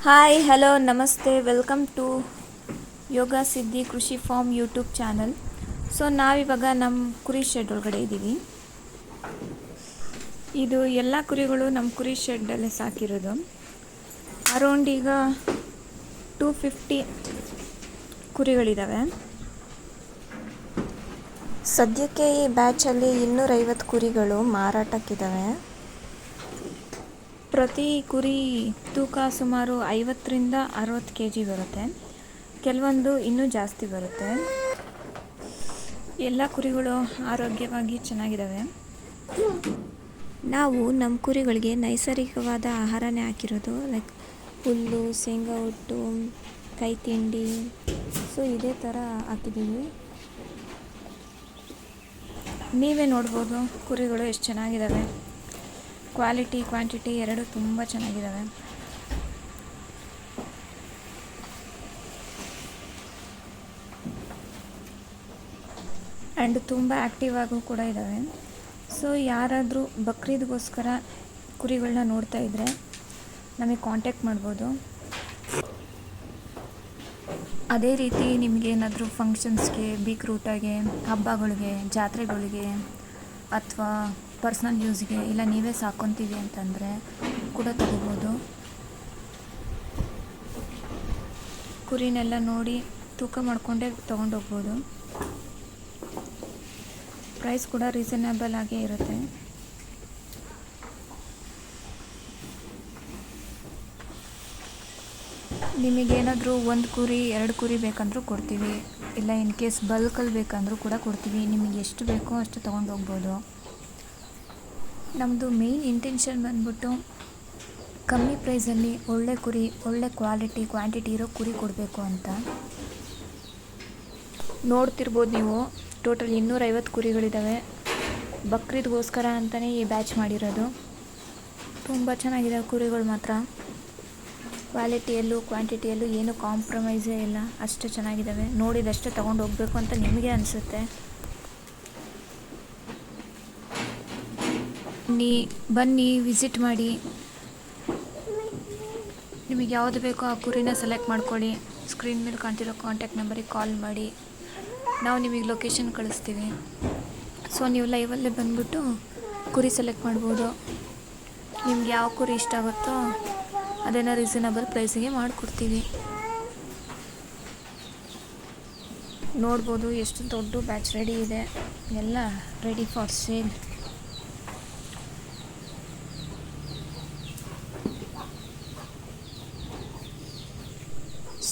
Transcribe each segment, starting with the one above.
Hi hello ನಮಸ್ತೆ welcome to ಯೋಗ ಸಿದ್ಧಿ ಕೃಷಿ ಫಾರ್ಮ್ ಯೂಟ್ಯೂಬ್ ಚಾನಲ್. ಸೊ ನಾವಿವಾಗ ನಮ್ಮ ಕುರಿ ಶೆಡ್ ಒಳಗಡೆ ಇದ್ದೀವಿ. ಇದು ಎಲ್ಲ ಕುರಿಗಳು ನಮ್ಮ ಕುರಿ ಶೆಡ್ಡಲ್ಲಿ ಸಾಕಿರೋದು. ಅರೌಂಡ್ ಈಗ 250 ಕುರಿಗಳಿದ್ದಾವೆ. ಸದ್ಯಕ್ಕೆ ಈ ಬ್ಯಾಚಲ್ಲಿ 250 ಕುರಿಗಳು ಮಾರಾಟಕ್ಕಿದ್ದಾವೆ. ಪ್ರತಿ ಕುರಿ ತೂಕ ಸುಮಾರು 50ರಿಂದ 60 kg ಬರುತ್ತೆ. ಕೆಲವೊಂದು ಇನ್ನೂ ಜಾಸ್ತಿ ಬರುತ್ತೆ. ಎಲ್ಲ ಕುರಿಗಳು ಆರೋಗ್ಯವಾಗಿ ಚೆನ್ನಾಗಿದ್ದಾವೆ. ನಾವು ನಮ್ಮ ಕುರಿಗಳಿಗೆ ನೈಸರ್ಗಿಕವಾದ ಆಹಾರನೇ ಹಾಕಿರೋದು. ಲೈಕ್ ಹುಲ್ಲು, ಶೇಂಗಾ ಹೊಟ್ಟು, ಕೈ ತಿಂಡಿ, ಸೊ ಇದೇ ಥರ ಹಾಕಿದ್ದೀವಿ. ನೀವೇ ನೋಡ್ಬೋದು ಕುರಿಗಳು ಎಷ್ಟು ಚೆನ್ನಾಗಿದ್ದಾವೆ. ಕ್ವಾಲಿಟಿ ಕ್ವಾಂಟಿಟಿ ಎರಡು ತುಂಬ ಚೆನ್ನಾಗಿದ್ದಾವೆ. ಆ್ಯಂಡ್ ತುಂಬ ಆ್ಯಕ್ಟಿವ್ ಆಗು ಕೂಡ ಇದ್ದಾವೆ. ಸೊ ಯಾರಾದರೂ ಬಕ್ರೀದ್ಗೋಸ್ಕರ ಕುರಿಗಳನ್ನ ನೋಡ್ತಾ ಇದ್ದರೆ ನಮಗೆ ಕಾಂಟ್ಯಾಕ್ಟ್ ಮಾಡ್ಬೋದು. ಅದೇ ರೀತಿ ನಿಮಗೇನಾದರೂ ಫಂಕ್ಷನ್ಸ್ಗೆ, ಬೀಗ್ರೂಟಗೆ, ಹಬ್ಬಗಳಿಗೆ, ಜಾತ್ರೆಗಳಿಗೆ ಅಥವಾ ಪರ್ಸ್ನಲ್ ಯೂಸ್ಗೆ ಇಲ್ಲ ನೀವೇ ಸಾಕೊತೀವಿ ಅಂತಂದರೆ ಕೂಡ ತಗೋಬೋದು. ಕುರಿನೆಲ್ಲ ನೋಡಿ ತೂಕ ಮಾಡಿಕೊಂಡೇ ತೊಗೊಂಡೋಗ್ಬೋದು. ಪ್ರೈಸ್ ಕೂಡ ರೀಸನೇಬಲ್ ಆಗೇ ಇರುತ್ತೆ. ನಿಮಗೇನಾದರೂ 1 ಕುರಿ 2 ಕುರಿ ಬೇಕಂದ್ರೂ ಕೊಡ್ತೀವಿ. ಇಲ್ಲ ಇನ್ ಕೇಸ್ ಬಲ್ಕಲ್ಲಿ ಬೇಕಂದ್ರೂ ಕೂಡ ಕೊಡ್ತೀವಿ. ನಿಮಗೆ ಎಷ್ಟು ಬೇಕೋ ಅಷ್ಟು ತೊಗೊಂಡೋಗ್ಬೋದು. ನಮ್ಮದು ಮೇಯ್ನ್ ಇಂಟೆನ್ಷನ್ ಬಂದ್ಬಿಟ್ಟು ಕಮ್ಮಿ ಪ್ರೈಸಲ್ಲಿ ಒಳ್ಳೆ ಕುರಿ, ಒಳ್ಳೆ ಕ್ವಾಲಿಟಿ ಕ್ವಾಂಟಿಟಿ ಇರೋ ಕುರಿ ಕೊಡಬೇಕು ಅಂತ. ನೋಡ್ತಿರ್ಬೋದು ನೀವು, ಟೋಟಲ್ 250 ಕುರಿಗಳಿದ್ದಾವೆ. ಬಕ್ರೀದ್ಗೋಸ್ಕರ ಅಂತಲೇ ಈ ಬ್ಯಾಚ್ ಮಾಡಿರೋದು. ತುಂಬ ಚೆನ್ನಾಗಿದೆ ಕುರಿಗಳು ಮಾತ್ರ. ಕ್ವಾಲಿಟಿಯಲ್ಲೂ ಕ್ವಾಂಟಿಟಿಯಲ್ಲೂ ಏನೂ ಕಾಂಪ್ರಮೈಸೇ ಇಲ್ಲ, ಅಷ್ಟು ಚೆನ್ನಾಗಿದ್ದಾವೆ. ನೋಡಿದಷ್ಟೇ ತೊಗೊಂಡು ಹೋಗಬೇಕು ಅಂತ ನಿಮಗೆ ಅನಿಸುತ್ತೆ. ಬನ್ನಿ, ವಿಸಿಟ್ ಮಾಡಿ. ನಿಮಗೆ ಯಾವುದು ಬೇಕೋ ಆ ಕುರಿನ ಸೆಲೆಕ್ಟ್ ಮಾಡ್ಕೊಳ್ಳಿ. ಸ್ಕ್ರೀನ್ ಮೇಲೆ ಕಾಣ್ತಿರೋ ಕಾಂಟ್ಯಾಕ್ಟ್ ನಂಬರಿಗೆ ಕಾಲ್ ಮಾಡಿ, ನಾವು ನಿಮಗೆ ಲೊಕೇಶನ್ ಕಳಿಸ್ತೀವಿ. ಸೊ ನೀವು ಲೈವಲ್ಲೇ ಬಂದುಬಿಟ್ಟು ಕುರಿ ಸೆಲೆಕ್ಟ್ ಮಾಡ್ಬೋದು. ನಿಮ್ಗೆ ಯಾವ ಕುರಿ ಇಷ್ಟ ಆಗುತ್ತೋ ಅದನ್ನು ರೀಸನಬಲ್ ಪ್ರೈಸಿಗೆ ಮಾಡಿಕೊಡ್ತೀವಿ. ನೋಡ್ಬೋದು ಎಷ್ಟು ದೊಡ್ಡ ಬ್ಯಾಚ್ ರೆಡಿ ಇದೆ, ಎಲ್ಲ ರೆಡಿ ಫಾರ್ ಸೇಲ್.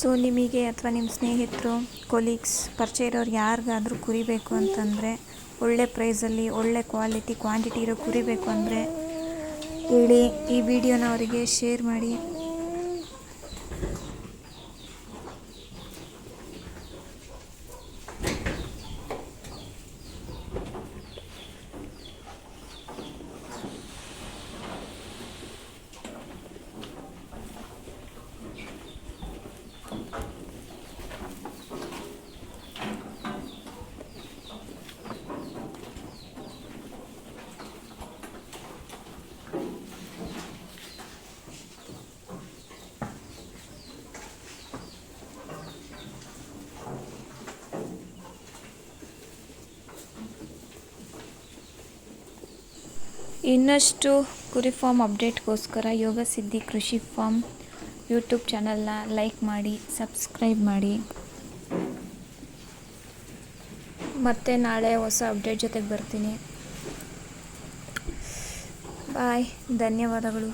ಸೊ ನಿಮಗೆ ಅಥವಾ ನಿಮ್ಮ ಸ್ನೇಹಿತರು, ಕೊಲೀಗ್ಸ್, ಪರಿಚಯ ಇರೋರು ಯಾರಿಗಾದರೂ ಕುರಿ ಬೇಕು ಅಂತಂದರೆ, ಒಳ್ಳೆ ಪ್ರೈಸಲ್ಲಿ ಒಳ್ಳೆ ಕ್ವಾಲಿಟಿ ಕ್ವಾಂಟಿಟಿ ಇರೋ ಕುರಿ ಬೇಕು ಅಂದರೆ ಹೇಳಿ. ಈ ವಿಡಿಯೋನ ಅವರಿಗೆ ಶೇರ್ ಮಾಡಿ. ಇನ್ನಷ್ಟು ಕುರಿ ಫಾರ್ಮ್ ಅಪ್ಡೇಟ್ಗೋಸ್ಕರ ಯೋಗ ಸಿದ್ಧಿ ಕೃಷಿ ಫಾರ್ಮ್ ಯೂಟ್ಯೂಬ್ ಚಾನಲ್ನ ಲೈಕ್ ಮಾಡಿ, ಸಬ್ಸ್ಕ್ರೈಬ್ ಮಾಡಿ. ಮತ್ತೆ ನಾಳೆ ಹೊಸ ಅಪ್ಡೇಟ್ ಜೊತೆಗೆ ಬರ್ತೀನಿ. ಬಾಯ್, ಧನ್ಯವಾದಗಳು.